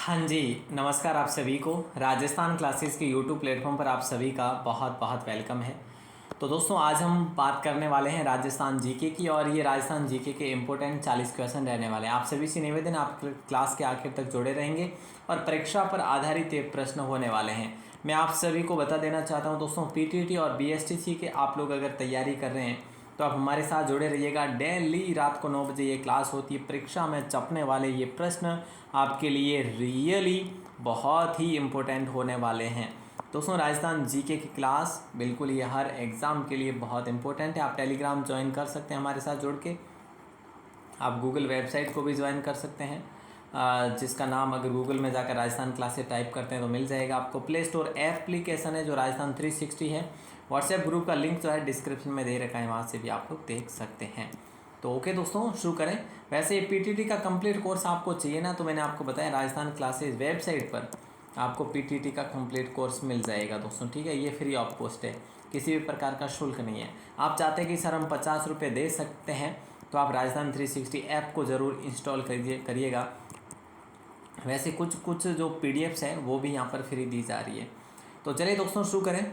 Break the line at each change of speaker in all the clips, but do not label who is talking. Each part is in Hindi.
हाँ जी, नमस्कार आप सभी को। राजस्थान क्लासेस के यूट्यूब प्लेटफॉर्म पर आप सभी का बहुत बहुत वेलकम है। तो दोस्तों आज हम बात करने वाले हैं राजस्थान जीके की, और ये राजस्थान जीके के इम्पोर्टेंट 40 क्वेश्चन रहने वाले हैं। आप सभी से निवेदन, आप क्लास के आखिर तक जुड़े रहेंगे और परीक्षा पर आधारित ये प्रश्न होने वाले हैं। मैं आप सभी को बता देना चाहता हूँ दोस्तों, पीटीटी और बीएसटीसी के आप लोग अगर तैयारी कर रहे हैं तो आप हमारे साथ जुड़े रहिएगा। डेली रात को 9 बजे ये क्लास होती है। परीक्षा में चपने वाले ये प्रश्न आपके लिए रियली बहुत ही इम्पोर्टेंट होने वाले हैं दोस्तों। राजस्थान जीके की क्लास बिल्कुल ये हर एग्ज़ाम के लिए बहुत इंपॉर्टेंट है। आप टेलीग्राम ज्वाइन कर सकते हैं हमारे साथ जुड़ के। आप गूगल वेबसाइट को भी ज्वाइन कर सकते हैं, जिसका नाम अगर गूगल में जाकर राजस्थान क्लासेस टाइप करते हैं तो मिल जाएगा आपको। प्ले स्टोर एप्लीकेशन है जो राजस्थान 360 है। व्हाट्सएप ग्रुप का लिंक जो है डिस्क्रिप्शन में दे रखा है, वहाँ से भी आप लोग देख सकते हैं। तो ओके दोस्तों, शुरू करें। वैसे पीटीटी का कंप्लीट कोर्स आपको चाहिए ना, तो मैंने आपको बताया राजस्थान क्लासेस वेबसाइट पर आपको पीटीटी का कंप्लीट कोर्स मिल जाएगा दोस्तों, ठीक है। ये फ्री ऑफ कॉस्ट है, किसी भी प्रकार का शुल्क नहीं है। आप चाहते हैं कि सर हम 50 रुपये दे सकते हैं, तो आप राजस्थान 360 ऐप को ज़रूर इंस्टॉल करिएगा। वैसे कुछ जो पीडीएफ्स हैं वो भी यहाँ पर फ्री दी जा रही है। तो चलिए दोस्तों शुरू करें।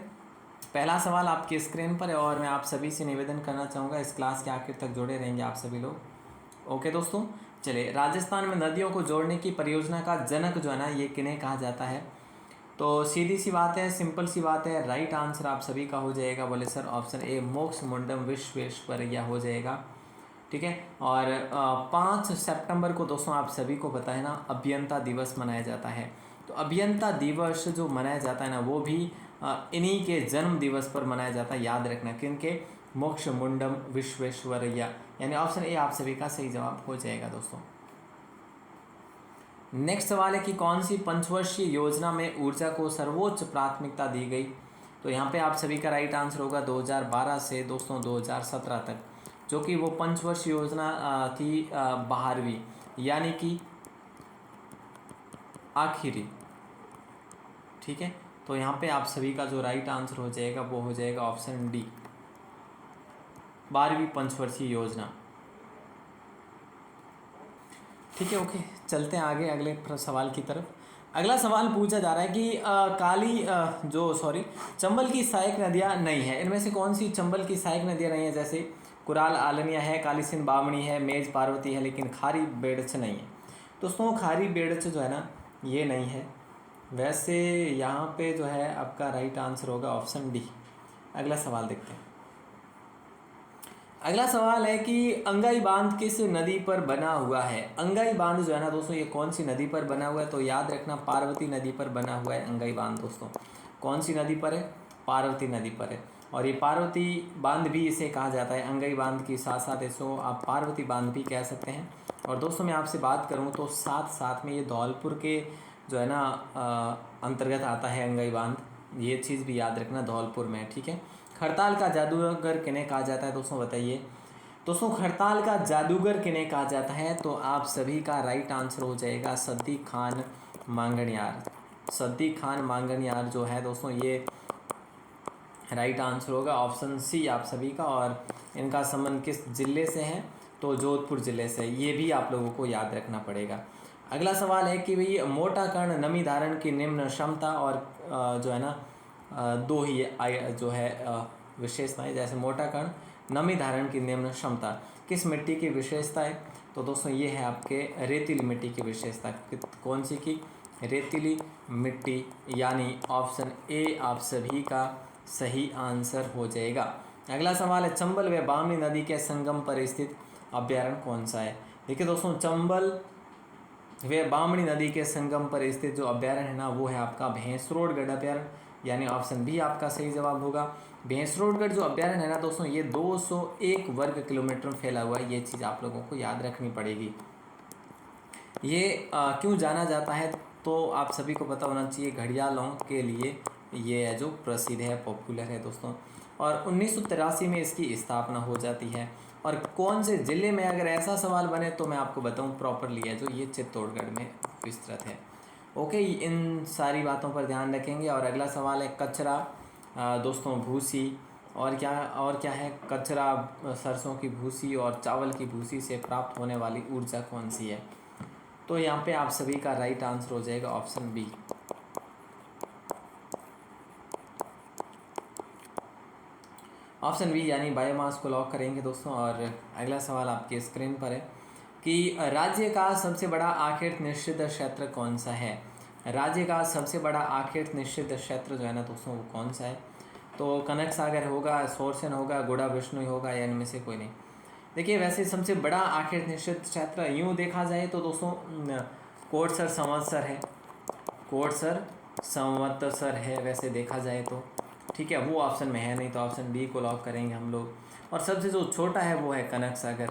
पहला सवाल आपकी स्क्रीन पर है और मैं आप सभी से निवेदन करना चाहूँगा, इस क्लास के आखिर तक जुड़े रहेंगे आप सभी लोग। ओके दोस्तों, चलिए। राजस्थान में नदियों को जोड़ने की परियोजना का जनक जो है ना, ये किन्हें कहा जाता है? तो सीधी सी बात है, सिंपल सी बात है। राइट आंसर आप सभी का हो जाएगा, बोले sir option A Mokshagundam Visvesvaraya हो जाएगा, ठीक है। और 5 सितंबर को दोस्तों आप सभी को पता है ना, अभियंता दिवस मनाया जाता है। तो अभियंता दिवस जो मनाया जाता है ना, वो भी इन्हीं के जन्म दिवस पर मनाया जाता है। याद रखना किनके? मोक्षगुंडम विश्वेश्वरैया, यानी ऑप्शन ए आप सभी का सही जवाब हो जाएगा दोस्तों। नेक्स्ट सवाल है कि कौन सी पंचवर्षीय योजना में ऊर्जा को सर्वोच्च प्राथमिकता दी गई? तो यहाँ पे आप सभी का राइट आंसर होगा 2012 से दोस्तों 2017 तक, जो कि वो पंचवर्षीय योजना थी 12वीं, यानी कि आखिरी, ठीक है। तो यहाँ पे आप सभी का जो राइट आंसर हो जाएगा वो हो जाएगा ऑप्शन डी, 12वीं पंचवर्षीय योजना, ठीक है। ओके, चलते हैं आगे अगले सवाल की तरफ। अगला सवाल पूछा जा रहा है कि चंबल की सहायक नदियाँ नहीं है। इनमें से कौन सी चंबल की सहायक नदियाँ नहीं है? जैसे कुराल आलनिया है, काली सिंध बामणी है, मेज पार्वती है, लेकिन खारी बेड़च नहीं है। दोस्तों खारी बेड़च जो है ना, ये नहीं है। वैसे यहाँ पे जो है आपका राइट आंसर होगा ऑप्शन डी। अगला सवाल देखते हैं। अगला सवाल है कि अंगाई बांध किस नदी पर बना हुआ है? अंगाई बांध जो है ना दोस्तों, ये कौन सी नदी पर बना हुआ है? तो याद रखना पार्वती नदी पर बना हुआ है अंगाई बांध दोस्तों। कौन सी नदी पर है? पार्वती नदी पर है। और ये पार्वती बांध भी इसे कहा जाता है। अंगाई बांध की साथ साथ इसको आप पार्वती बांध भी कह सकते हैं। और दोस्तों मैं आपसे बात करूँ तो साथ साथ में ये धौलपुर के जो है ना अंतर्गत आता है अंगाई बांध। ये चीज़ भी याद रखना, धौलपुर में, ठीक है। खड़ताल का जादूगर किन्हें कहा जाता है दोस्तों, बताइए। दोस्तों खड़ताल का जादूगर किन्हें कहा जाता है? तो आप सभी का राइट आंसर हो जाएगा सद्दीक खान मांगणियार। सद्दीक खान मांगणियार जो है दोस्तों, ये राइट आंसर होगा ऑप्शन सी आप सभी का। और इनका संबंध किस जिले से है? तो जोधपुर जिले से। ये भी आप लोगों को याद रखना पड़ेगा। अगला सवाल है कि भाई मोटा कर्ण नमी धारण की निम्न क्षमता और जो है ना दो ही जो है विशेषताएं, जैसे मोटा कर्ण नमी धारण की निम्न क्षमता किस मिट्टी की विशेषता है? तो दोस्तों ये है आपके रेतीली मिट्टी की विशेषता। कौन सी की? रेतीली मिट्टी, यानी ऑप्शन ए आप सभी का सही आंसर हो जाएगा। अगला सवाल है चंबल व बामनी नदी के संगम पर स्थित अभ्यारण्य कौन सा है? देखिए दोस्तों, चंबल व बामणी नदी के संगम पर स्थित जो अभ्यारण्य है ना, वो है आपका भैंसरोडगढ़ अभ्यारण्य, यानी ऑप्शन बी आपका सही जवाब होगा। भैंसरोडगढ़ जो अभ्यारण्य है ना दोस्तों, ये 201 वर्ग किलोमीटर में फैला हुआ है। ये चीज़ आप लोगों को याद रखनी पड़ेगी। ये क्यों जाना जाता है? तो आप सभी को पता होना चाहिए, घड़ियालों के लिए ये है जो प्रसिद्ध है, पॉपुलर है दोस्तों। और 1983 में इसकी स्थापना हो जाती है। और कौन से ज़िले में, अगर ऐसा सवाल बने तो मैं आपको बताऊं प्रॉपरली है जो ये चित्तौड़गढ़ में विस्तृत है। ओके, इन सारी बातों पर ध्यान रखेंगे। और अगला सवाल है कचरा दोस्तों भूसी और क्या है? कचरा सरसों की भूसी और चावल की भूसी से प्राप्त होने वाली ऊर्जा कौन सी है? तो यहाँ पे आप सभी का राइट आंसर हो जाएगा ऑप्शन बी। ऑप्शन बी यानी बायोमास को लॉक करेंगे दोस्तों। और अगला सवाल आपके स्क्रीन पर है कि राज्य का सबसे बड़ा आखेट निश्चित क्षेत्र कौन सा है। राज्य का सबसे बड़ा आखेट निश्चित क्षेत्र जो है ना दोस्तों वो कौन सा है। तो कनक सागर होगा, सोरसन होगा, गुड़ा विष्णु होगा या इनमें से कोई नहीं। देखिए वैसे सबसे बड़ा आखेट निश्चित क्षेत्र यूँ देखा जाए तो दोस्तों कोटसर संवत्सर है, कोटसर संवत्सर है वैसे देखा जाए तो, ठीक है। वो ऑप्शन में है नहीं तो ऑप्शन बी को लॉक करेंगे हम लोग। और सबसे जो छोटा है वो है कनक सागर,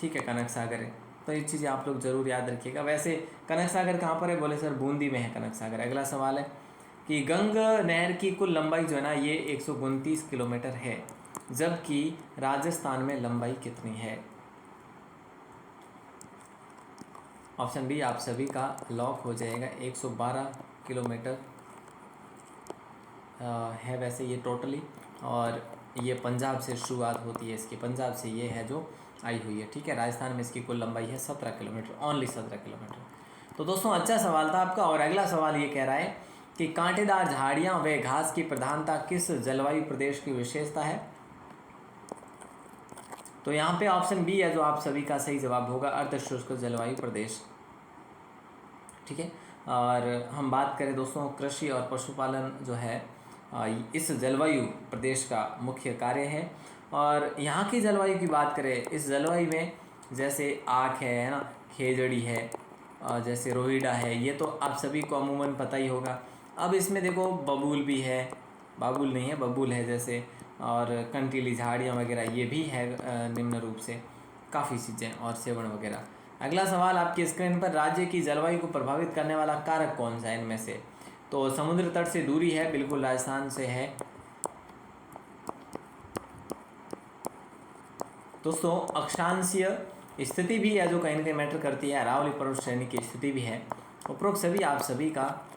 ठीक है, कनक सागर है। तो ये चीज़ें आप लोग ज़रूर याद रखिएगा। वैसे कनक सागर कहाँ पर है, बोले सर बूंदी में है कनक सागर। अगला सवाल है कि गंग नहर की कुल लंबाई जो है ना ये 129 किलोमीटर है, जबकि राजस्थान में लंबाई कितनी है। ऑप्शन बी आप सभी का लॉक हो जाएगा, 112 किलोमीटर है वैसे ये टोटली। और ये पंजाब से शुरुआत होती है इसकी, पंजाब से ये है जो आई हुई है, ठीक है। राजस्थान में इसकी कुल लंबाई है 17 किलोमीटर, ओनली 17 किलोमीटर। तो दोस्तों अच्छा सवाल था आपका। और अगला सवाल ये कह रहा है कि कांटेदार झाड़ियाँ व घास की प्रधानता किस जलवायु प्रदेश की विशेषता है। तो यहाँ पे ऑप्शन बी है जो आप सभी का सही जवाब होगा, अर्धशुष्क जलवायु प्रदेश, ठीक है। और हम बात करें दोस्तों कृषि और पशुपालन जो है इस जलवायु प्रदेश का मुख्य कार्य है। और यहाँ की जलवायु की बात करें, इस जलवायु में जैसे आख है ना, खेजड़ी है, जैसे रोहिड़ा है, ये तो आप सभी को अमूमन पता ही होगा। अब इसमें देखो बबूल भी है, बाबुल नहीं है बबूल है जैसे, और कंटीली झाड़ियाँ वगैरह ये भी है निम्न रूप से, काफ़ी चीज़ें, और सेवन वगैरह। अगला सवाल आपकी स्क्रीन पर, राज्य की जलवायु को प्रभावित करने वाला कारक कौन सा है इनमें से। तो समुद्र तट से दूरी है, बिल्कुल राजस्थान से है दोस्तों। अक्षांशीय स्थिति भी है जो कहीं ना कहीं मैटर करती है, अरावली पर्वत श्रेणी की स्थिति भी है। उपरोक्त सभी आप सभी का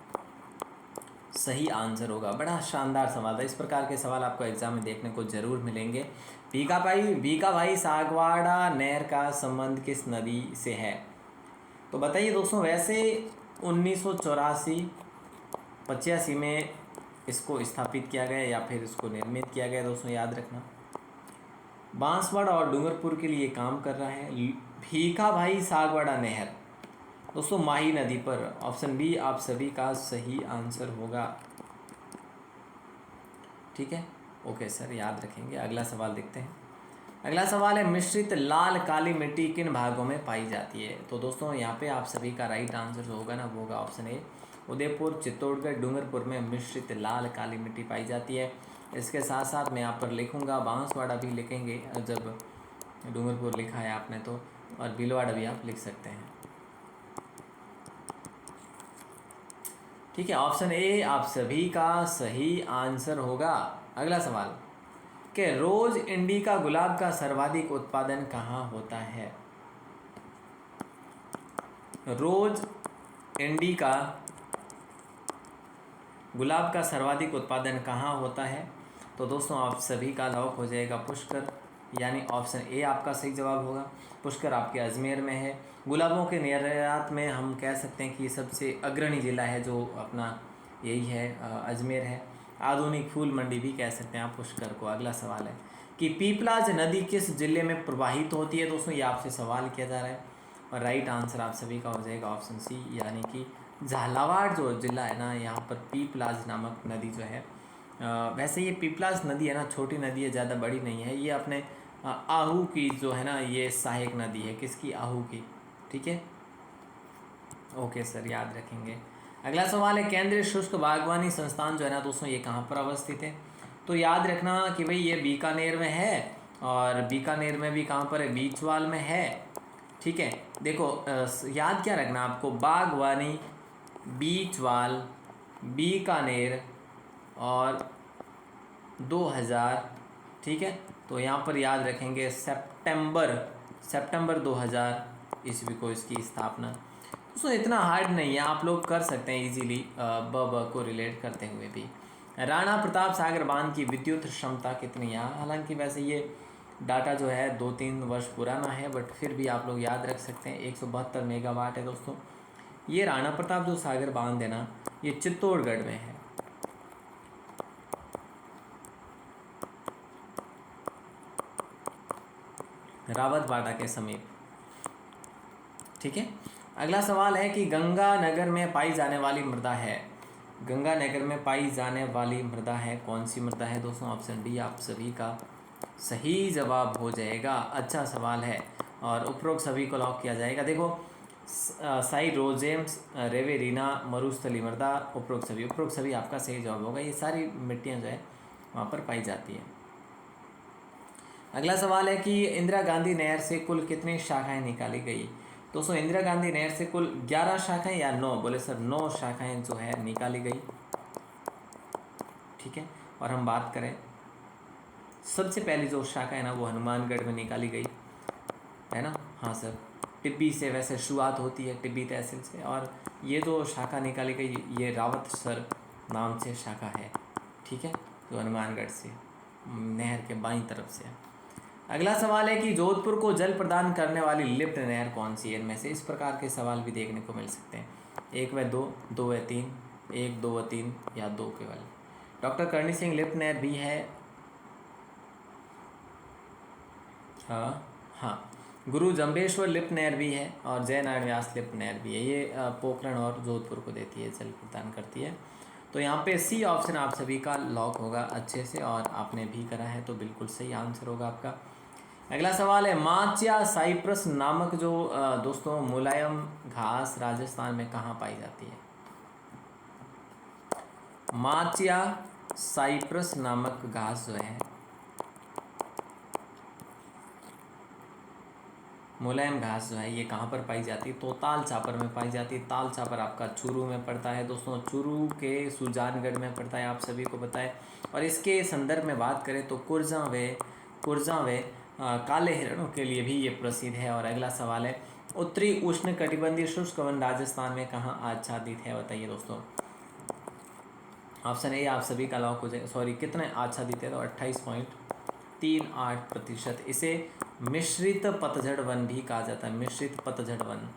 सही आंसर होगा। बड़ा शानदार सवाल था, इस प्रकार के सवाल आपको एग्जाम में देखने को जरूर मिलेंगे। भीका भाई सागवाड़ा नहर का संबंध किस नदी से है। तो बताइए दोस्तों, वैसे 1984-85 में इसको स्थापित किया गया या फिर इसको निर्मित किया गया दोस्तों, याद रखना। बांसवाड़ा और डूंगरपुर के लिए काम कर रहा है। भीका भाई सागवाड़ा नहर दोस्तों माही नदी पर, ऑप्शन बी आप सभी का सही आंसर होगा, ठीक है। ओके सर, याद रखेंगे। अगला सवाल देखते हैं। अगला सवाल है, मिश्रित लाल काली मिट्टी किन भागों में पाई जाती है। तो दोस्तों यहाँ पे आप सभी का राइट आंसर जो होगा ना वो होगा ऑप्शन ए, उदयपुर, चित्तौड़गढ़, डूंगरपुर में मिश्रित लाल काली मिट्टी पाई जाती है। इसके साथ साथ मैं यहाँ पर लिखूँगा बांसवाड़ा भी लिखेंगे जब डूंगरपुर लिखा है आपने तो, और भीलवाड़ा भी आप लिख सकते हैं, ठीक है। ऑप्शन ए आप सभी का सही आंसर होगा। अगला सवाल कि रोज इंडिका गुलाब का सर्वाधिक उत्पादन कहाँ होता है। रोज इंडिका गुलाब का सर्वाधिक उत्पादन कहाँ होता है। तो दोस्तों आप सभी का लॉक हो जाएगा पुष्कर, यानी ऑप्शन ए आपका सही जवाब होगा। पुष्कर आपके अजमेर में है। गुलाबों के निर्यात में हम कह सकते हैं कि सबसे अग्रणी ज़िला है जो अपना यही है, अजमेर है। आधुनिक फूल मंडी भी कह सकते हैं आप पुष्कर को। अगला सवाल है कि पीपलाज नदी किस जिले में प्रवाहित होती है। दोस्तों ये आपसे सवाल किया जा रहा है और राइट आंसर आप सभी का हो जाएगा ऑप्शन सी, यानी कि झालावाड़ जो जिला है ना, यहाँ पर पीपलाज नामक नदी जो है, वैसे ये पीपलाज नदी है ना छोटी नदी है, ज़्यादा बड़ी नहीं है। ये अपने आहू की जो है ना ये सहायक नदी है, किसकी, आहू की, ठीक है। ओके सर, याद रखेंगे। अगला सवाल है, केंद्रीय शुष्क बागवानी संस्थान जो है ना दोस्तों ये कहाँ पर अवस्थित है। तो याद रखना कि भाई ये बीकानेर में है, और बीकानेर में भी कहाँ पर है, बीचवाल में है, ठीक है। देखो याद क्या रखना आपको, बागवानी, बीचवाल, बीकानेर और 2000, ठीक है। तो यहाँ पर याद रखेंगे सितंबर 2000 ईस्वी को इसकी स्थापना। दोस्तों इतना हार्ड नहीं है, आप लोग कर सकते हैं इजीली ब को रिलेट करते हुए भी। राणा प्रताप सागर बांध की विद्युत क्षमता कितनी है। हालांकि वैसे ये डाटा जो है 2-3 वर्ष पुराना है, बट फिर भी आप लोग याद रख सकते हैं। 172 मेगावाट है दोस्तों। ये राणा प्रताप जो सागर बांध है ना, ये चित्तौड़गढ़ में है। रावतबाड़ा के समीप। ठीक है। अगला सवाल है कि गंगानगर में पाई जाने वाली मृदा है, गंगानगर में पाई जाने वाली मृदा है, कौन सी मृदा है दोस्तों? ऑप्शन डी आप सभी का सही जवाब हो जाएगा। अच्छा सवाल है और उपरोक्त सभी को लॉक किया जाएगा। देखो साइरोजेम्स, रेवेरिना, मरुस्थली मृदा, उपरोक्त सभी आपका सही जवाब होगा। ये सारी मिट्टियाँ जो है वहाँ पर पाई जाती है। अगला सवाल है कि इंदिरा गांधी नहर से कुल कितनी शाखाएं निकाली गई? दोस्तों इंदिरा गांधी नहर से कुल 11 शाखाएं या 9? बोले सर 9 शाखाएं जो है निकाली गई। ठीक है। और हम बात करें सबसे पहली जो शाखा है ना, वो हनुमानगढ़ में निकाली गई है ना। हाँ सर, टिब्बी से वैसे शुरुआत होती है, टिब्बी तहसील से, और ये जो शाखा निकाली गई ये रावतसर नाम से शाखा है। ठीक है, जो हनुमानगढ़ से नहर के बाईं तरफ से है। अगला सवाल है कि जोधपुर को जल प्रदान करने वाली लिफ्ट नहर कौन सी है? इनमें से इस प्रकार के सवाल भी देखने को मिल सकते हैं। 1 व 2, 2 व 3, 1, 2 व 3 या 2 केवल। डॉक्टर करणी सिंह लिफ्ट नहर भी है। हाँ, गुरु जम्बेश्वर लिफ्ट नहर भी है और जय नारायण व्यास लिफ्ट नहर भी है। ये पोखरण और जोधपुर को देती है, जल प्रदान करती है। तो यहाँ पे सी ऑप्शन आप सभी का लॉक होगा अच्छे से, और आपने भी करा है तो बिल्कुल सही आंसर होगा आपका। अगला सवाल है माच्या साइप्रस नामक जो दोस्तों मुलायम घास राजस्थान में कहाँ पाई जाती है? माच्या साइप्रस नामक घास जो है, मुलायम घास जो है, ये कहाँ पर पाई जाती है? तो ताल छापर में पाई जाती है। ताल छापर आपका चूरू में पड़ता है दोस्तों, चूरू के सुजानगढ़ में पड़ता है, आप सभी को पता है। और इसके संदर्भ में बात करें तो कुर्जा वे काले हिरणों के लिए भी ये प्रसिद्ध है। और अगला सवाल है उत्तरी उष्ण कटिबंधीय शुष्क वन राजस्थान में कहाँ आच्छादित है? बताइए दोस्तों। ऑप्शन ए आप सभी का लॉक हो जाए। सॉरी, कितने आच्छादित है? तो 28.38%। इसे मिश्रित पतझड़ वन भी कहा जाता है, मिश्रित पतझड़ वन।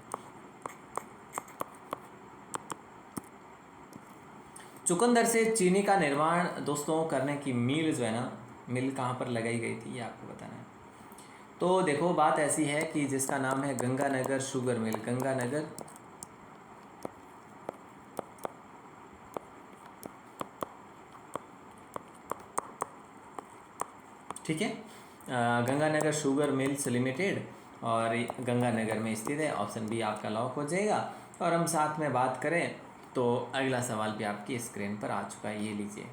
चुकंदर से चीनी का निर्माण दोस्तों करने की मिल जो है ना, मिल कहाँ पर लगाई गई थी ये आपको बताना है। तो देखो बात ऐसी है कि जिसका नाम है गंगानगर शुगर मिल, गंगानगर ठीक है, गंगानगर शुगर मिल्स लिमिटेड, और गंगानगर में स्थित है। ऑप्शन बी आपका लॉक हो जाएगा। और हम साथ में बात करें तो अगला सवाल भी आपकी स्क्रीन पर आ चुका है, ये लीजिए।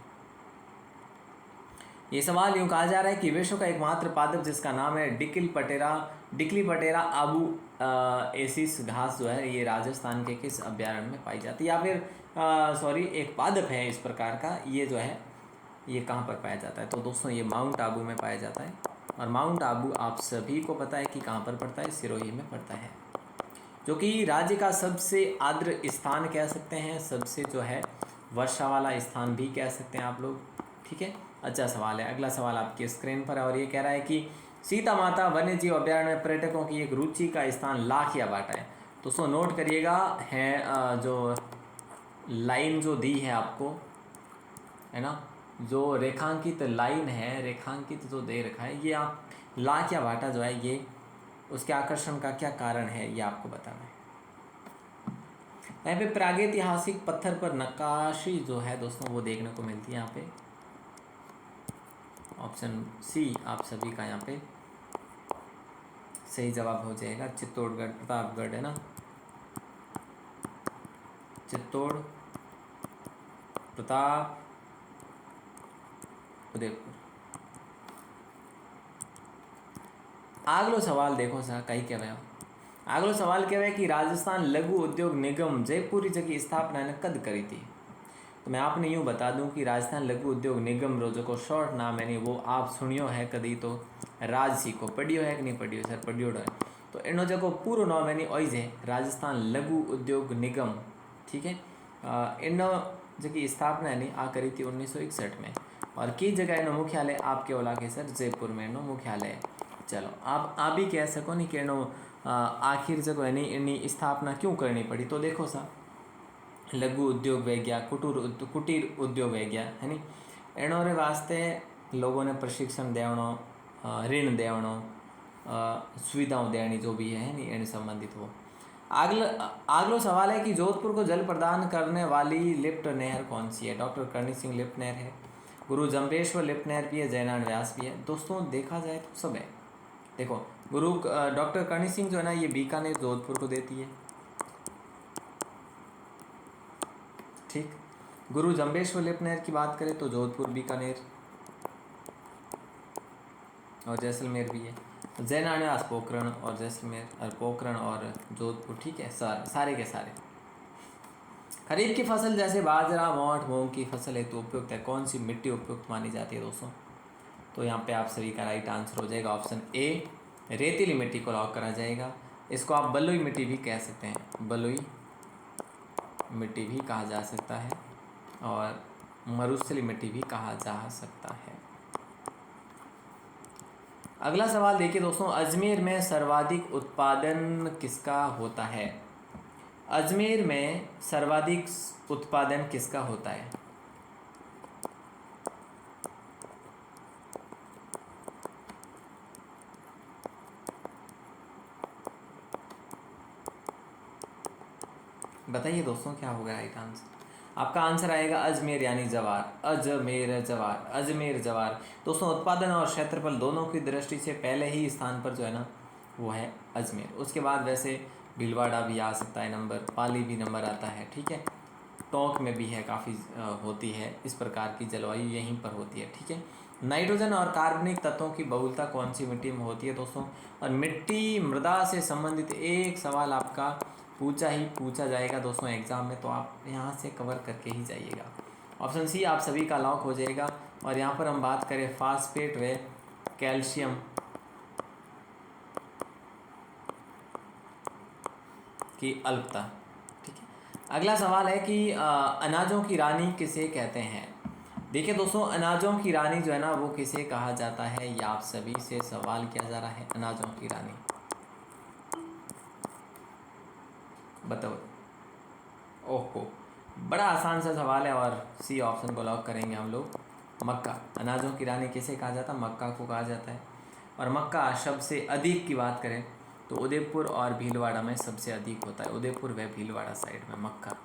ये सवाल यूँ कहा जा रहा है कि विश्व का एकमात्र पादप जिसका नाम है डिकली पटेरा आबू एसिस घास जो है, ये राजस्थान के किस अभ्यारण्य में पाई जाती है? या फिर सॉरी, एक पादप है इस प्रकार का, ये जो है ये कहाँ पर पाया जाता है? तो दोस्तों ये माउंट आबू में पाया जाता है। और माउंट आबू आप सभी को पता है कि कहाँ पर पड़ता है, सिरोही में पड़ता है, जो कि राज्य का सबसे आर्द्र स्थान कह सकते हैं, सबसे जो है वर्षा वाला स्थान भी कह सकते हैं आप लोग। ठीक है, अच्छा सवाल है। अगला सवाल आपकी स्क्रीन पर है और ये कह रहा है कि सीता माता वन्य जीव अभ्यारण्य में पर्यटकों की एक रुचि का स्थान लाखिया बाटा है। दोस्तों नोट करिएगा, है जो लाइन जो दी है आपको है ना, जो रेखांकित लाइन है, रेखांकित जो दे रखा है, ये आप लाखिया बाटा जो है, ये उसके आकर्षण का क्या कारण है ये आपको बताना है। यहाँ पे प्रागैतिहासिक पत्थर पर नक्काशी जो है दोस्तों वो देखने को मिलती है यहाँ पे। ऑप्शन सी आप सभी का यहाँ पे सही जवाब हो जाएगा। चित्तौड़गढ़ प्रतापगढ़ है ना, चित्तौड़ प्रताप उदयपुर। अगलो सवाल देखो सर, कहीं क्या भाई अगलो सवाल क्या है कि राजस्थान लघु उद्योग निगम जयपुर जगह स्थापना ने कद करी थी? तो मैं आपने यूँ बता दूं कि राजस्थान लघु उद्योग निगम रो जो शॉर्ट नाम है नहीं, वो आप सुनियो है कदी तो राजसी को पढ़ियो है कि नहीं पढ़ियो? सर पढ़ियो है। तो इनो जो पूरा नाम है नहीं ओइज है राजस्थान लघु उद्योग निगम। ठीक है, इन जगह स्थापना है नहीं आ करी थी 1961 में। और किस जगह एनो मुख्यालय आपके ओला के सर जयपुर में एनो मुख्यालय। चलो आप भी कह सको नहीं कि एनो आखिर जगह है नहीं इन्हीं स्थापना क्यों करनी पड़ी। तो देखो सा लघु उद्योग वह गया, कुटीर उद्योग वह गया है नी, एनो रे वास्ते लोगों ने प्रशिक्षण देवणो, ऋण देवणो, सुविधाओं देनी जो भी है नी एने संबंधित वो। अगलो सवाल है कि जोधपुर को जल प्रदान करने वाली लिफ्ट नहर कौन सी है। डॉक्टर करणी सिंह लिफ्ट नहर है, गुरु जम्बेश्वर लिफ्ट नहर भी है, जयनारायण व्यास भी है। दोस्तों देखा जाए तो सब है। देखो डॉक्टर करणी सिंह जो है ना ये बीकानेर जोधपुर को देती है, ठीक। गुरु जम्बेश्वर लिफ्ट नहर की बात करें तो जोधपुर, बीकानेर और जैसलमेर भी है। जयनारायण व्यास पोखरण और जैसलमेर, और पोखरण और जोधपुर, ठीक है। सारे के सारे। खरीफ की फसल जैसे बाजरा, मोठ, मूंग की फसल हेतु उपयुक्त है कौन सी मिट्टी उपयुक्त मानी जाती है दोस्तों। तो यहाँ पे आप सभी का राइट आंसर हो जाएगा ऑप्शन ए, रेतीली मिट्टी को लॉक करा जाएगा। इसको आप बलुई मिट्टी भी कह सकते हैं, बलुई मिट्टी भी कहा जा सकता है और मरुस्थली मिट्टी भी कहा जा सकता है। अगला सवाल देखिए दोस्तों, अजमेर में सर्वाधिक उत्पादन किसका होता है। अजमेर में सर्वाधिक उत्पादन किसका होता है। बताइए दोस्तों क्या होगा राइट आंसर। आपका आंसर आएगा अजमेर यानी जवार, अजमेर जवार, अजमेर जवार। दोस्तों उत्पादन और क्षेत्रफल दोनों की दृष्टि से पहले ही स्थान पर जो है ना वो है अजमेर। उसके बाद वैसे भीलवाड़ा भी आ सकता है नंबर, पाली भी नंबर आता है, ठीक है। टोंक में भी है, काफ़ी होती है, इस प्रकार की जलवायु यहीं पर होती है, ठीक है। नाइट्रोजन और कार्बनिक तत्वों की बहुलता कौन सी मिट्टी में होती है दोस्तों। और मिट्टी मृदा से संबंधित एक सवाल आपका पूछा जाएगा दोस्तों एग्जाम में, तो आप यहाँ से कवर करके ही जाइएगा। ऑप्शन सी आप सभी का लॉक हो जाएगा। और यहाँ पर हम बात करें फास्फेट व कैल्शियम की अल्पता, ठीक है। अगला सवाल है कि अनाजों की रानी किसे कहते हैं। देखिए दोस्तों अनाजों की रानी जो है ना वो किसे कहा जाता है, ये आप सभी से सवाल किया जा रहा है। अनाजों की रानी बताओ। ओहो, बड़ा आसान सा सवाल है और सी ऑप्शन को लॉक करेंगे हम लोग। मक्का, अनाजों की रानी किसे कहा जाता है, मक्का को कहा जाता है। और मक्का सबसे अधिक की बात करें तो उदयपुर और भीलवाड़ा में सबसे अधिक होता है, उदयपुर व भीलवाड़ा साइड में मक्का,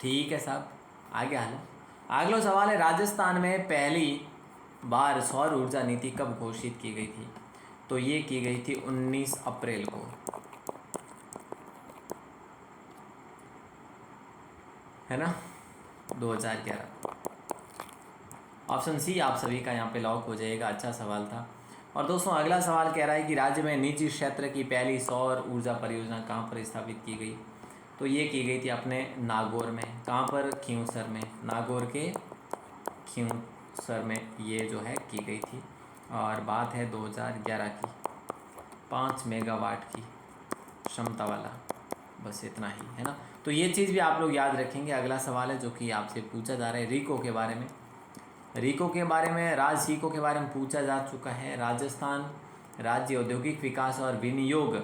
ठीक है साहब। आगे हालो अगला सवाल है, राजस्थान में पहली बार सौर ऊर्जा नीति कब घोषित की गई थी। तो ये की गई थी 19 अप्रैल को, है ना, 2011। ऑप्शन सी आप सभी का यहाँ पे लॉक हो जाएगा, अच्छा सवाल था। और दोस्तों अगला सवाल कह रहा है कि राज्य में निजी क्षेत्र की पहली सौर ऊर्जा परियोजना कहाँ पर स्थापित की गई। तो ये की गई थी अपने नागौर में, कहाँ पर, खींवसर में, नागौर के खींवसर में ये जो है की गई थी। और बात है 2011 की, 5 मेगावाट की क्षमता वाला, बस इतना ही, है ना। तो ये चीज़ भी आप लोग याद रखेंगे। अगला सवाल है जो कि आपसे पूछा जा रहा है रीको के बारे में। रीको के बारे में, रीको के बारे में पूछा जा चुका है। राजस्थान राज्य औद्योगिक विकास और विनियोग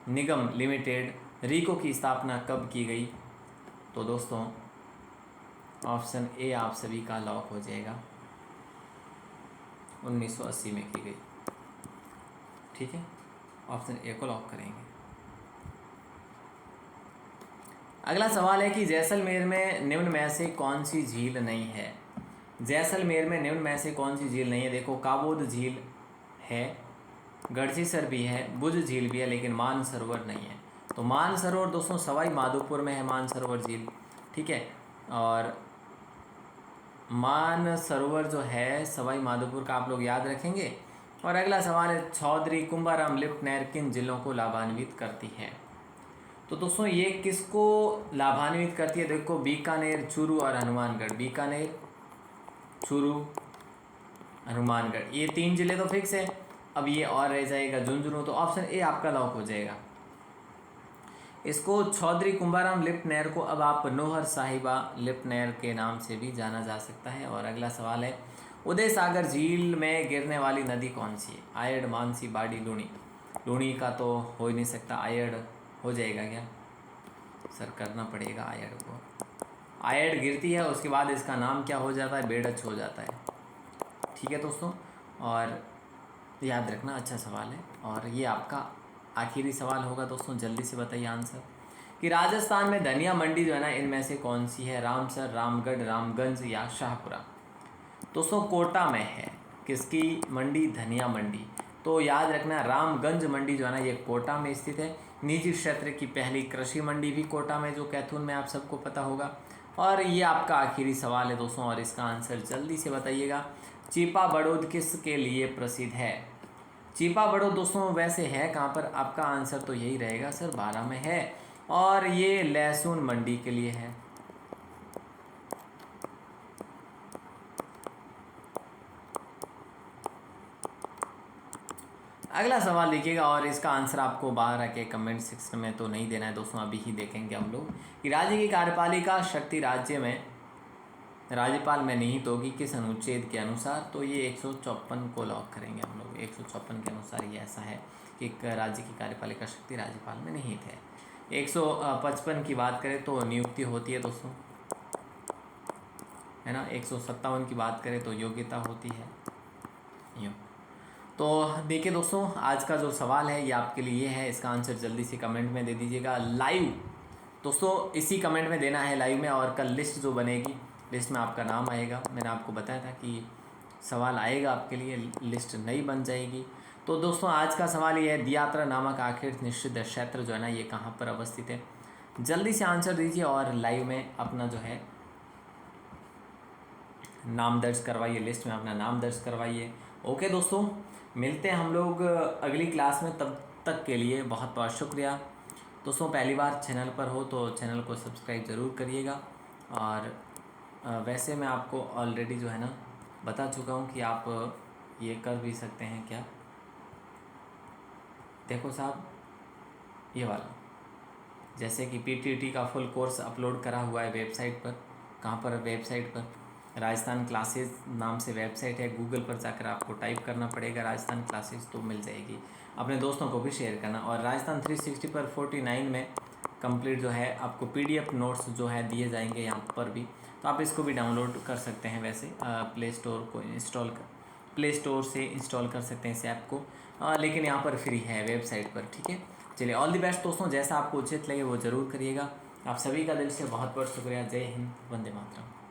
निगम लिमिटेड रीको की स्थापना कब की गई। तो दोस्तों ऑप्शन ए आप सभी का लॉक हो जाएगा, 1980 में की गई, ठीक है। ऑप्शन ए को लॉक करेंगे। अगला सवाल है कि जैसलमेर में निम्न में से कौन सी झील नहीं है। जैसलमेर में निम्न में से कौन सी झील नहीं है। देखो काबोद झील है, गढ़सीसर भी है, बुझ झील भी है, लेकिन मानसरोवर नहीं है। तो मानसरोवर दोस्तों सवाई माधोपुर में है मानसरोवर झील, ठीक है। और मानसरोवर जो है सवाई माधोपुर का आप लोग याद रखेंगे। और अगला सवाल है चौधरी कुंभाराम लिफ्ट नहर किन जिलों को लाभान्वित करती है। तो दोस्तों ये किसको लाभान्वित करती है। देखो बीकानेर, चूरू और हनुमानगढ़, बीकानेर, चूरू, हनुमानगढ़, ये 3 जिले तो फिक्स है। अब ये और रह जाएगा झुंझुनू, तो ऑप्शन ए आपका लॉक हो जाएगा। इसको चौधरी कुंभाराम लिफ्ट नहर को अब आप नौहर साहिबा लिफ्ट नहर के नाम से भी जाना जा सकता है। और अगला सवाल है, उदय सागर झील में गिरने वाली नदी कौन सी है? आयड़, मानसी, बाड़ी, लूणी। लूणी का तो हो ही नहीं सकता, आयड़ हो जाएगा क्या सर? करना पड़ेगा आयड़ को। आयड़ गिरती है, उसके बाद इसका नाम क्या हो जाता है? बेडच हो जाता है। ठीक है दोस्तों, और याद रखना, अच्छा सवाल है। और ये आपका आखिरी सवाल होगा दोस्तों, जल्दी से बताइए आंसर कि राजस्थान में धनिया मंडी जो है ना, इनमें से कौन सी है? रामसर, रामगढ़, रामगंज या शाहपुरा? दोस्तों कोटा में है किसकी मंडी? धनिया मंडी। तो याद रखना, रामगंज मंडी जो है ना, ये कोटा में स्थित है। निजी क्षेत्र की पहली कृषि मंडी भी कोटा में, जो कैथून में, आप सबको पता होगा। और ये आपका आखिरी सवाल है दोस्तों, और इसका आंसर जल्दी से बताइएगा। चीपा बड़ौद किसके लिए प्रसिद्ध है? चीपा बड़ौद दोस्तों वैसे है कहाँ पर? आपका आंसर तो यही रहेगा सर, बारां में है। और ये लहसुन मंडी के लिए है। अगला सवाल देखिएगा, और इसका आंसर आपको बाहर आके कमेंट सेक्शन में तो नहीं देना है दोस्तों, अभी ही देखेंगे हम लोग कि राज्य की कार्यपालिका शक्ति राज्य में राज्यपाल में निहित होगी किस अनुच्छेद के अनुसार? तो ये 154 को लॉक करेंगे हम लोग। 154 के अनुसार ये ऐसा है कि राज्य की कार्यपालिका शक्ति राज्यपाल में निहित है। 155 की बात करें तो नियुक्ति होती है दोस्तों, है ना। 157 की बात करें तो योग्यता होती है। यूँ तो देखिए दोस्तों, आज का जो सवाल है ये आपके लिए है। इसका आंसर जल्दी से कमेंट में दे दीजिएगा लाइव दोस्तों, इसी कमेंट में देना है लाइव में। और कल लिस्ट जो बनेगी, लिस्ट में आपका नाम आएगा। मैंने आपको बताया था कि सवाल आएगा आपके लिए, लिस्ट नई बन जाएगी। तो दोस्तों आज का सवाल ये है, दियात्रा नामक आखिर निश्चित क्षेत्र जो है ना, ये कहाँ पर अवस्थित है? जल्दी से आंसर दीजिए और लाइव में अपना जो है नाम दर्ज करवाइए, लिस्ट में अपना नाम दर्ज करवाइए। ओके दोस्तों, मिलते हैं हम लोग अगली क्लास में। तब तक के लिए बहुत बहुत शुक्रिया दोस्तों। पहली बार चैनल पर हो तो चैनल को सब्सक्राइब ज़रूर करिएगा। और वैसे मैं आपको ऑलरेडी जो है ना बता चुका हूँ कि आप ये कर भी सकते हैं। क्या देखो साहब, ये वाला जैसे कि पीटीटी का फुल कोर्स अपलोड करा हुआ है वेबसाइट पर। कहाँ पर? वेबसाइट पर राजस्थान क्लासेस नाम से वेबसाइट है। गूगल पर जाकर आपको टाइप करना पड़ेगा राजस्थान क्लासेस, तो मिल जाएगी। अपने दोस्तों को भी शेयर करना। और राजस्थान 360 पर 49 में कंप्लीट जो है आपको पीडीएफ नोट्स जो है दिए जाएंगे यहाँ पर भी, तो आप इसको भी डाउनलोड कर सकते हैं। वैसे प्ले स्टोर से इंस्टॉल कर सकते हैं इस ऐप को, लेकिन यहाँ पर फ्री है वेबसाइट पर। ठीक है, चलिए ऑल द बेस्ट दोस्तों। जैसा आपको उचित लगे वो ज़रूर करिएगा। आप सभी का दिल से बहुत बहुत शुक्रिया। जय हिंद, वंदे मातरम।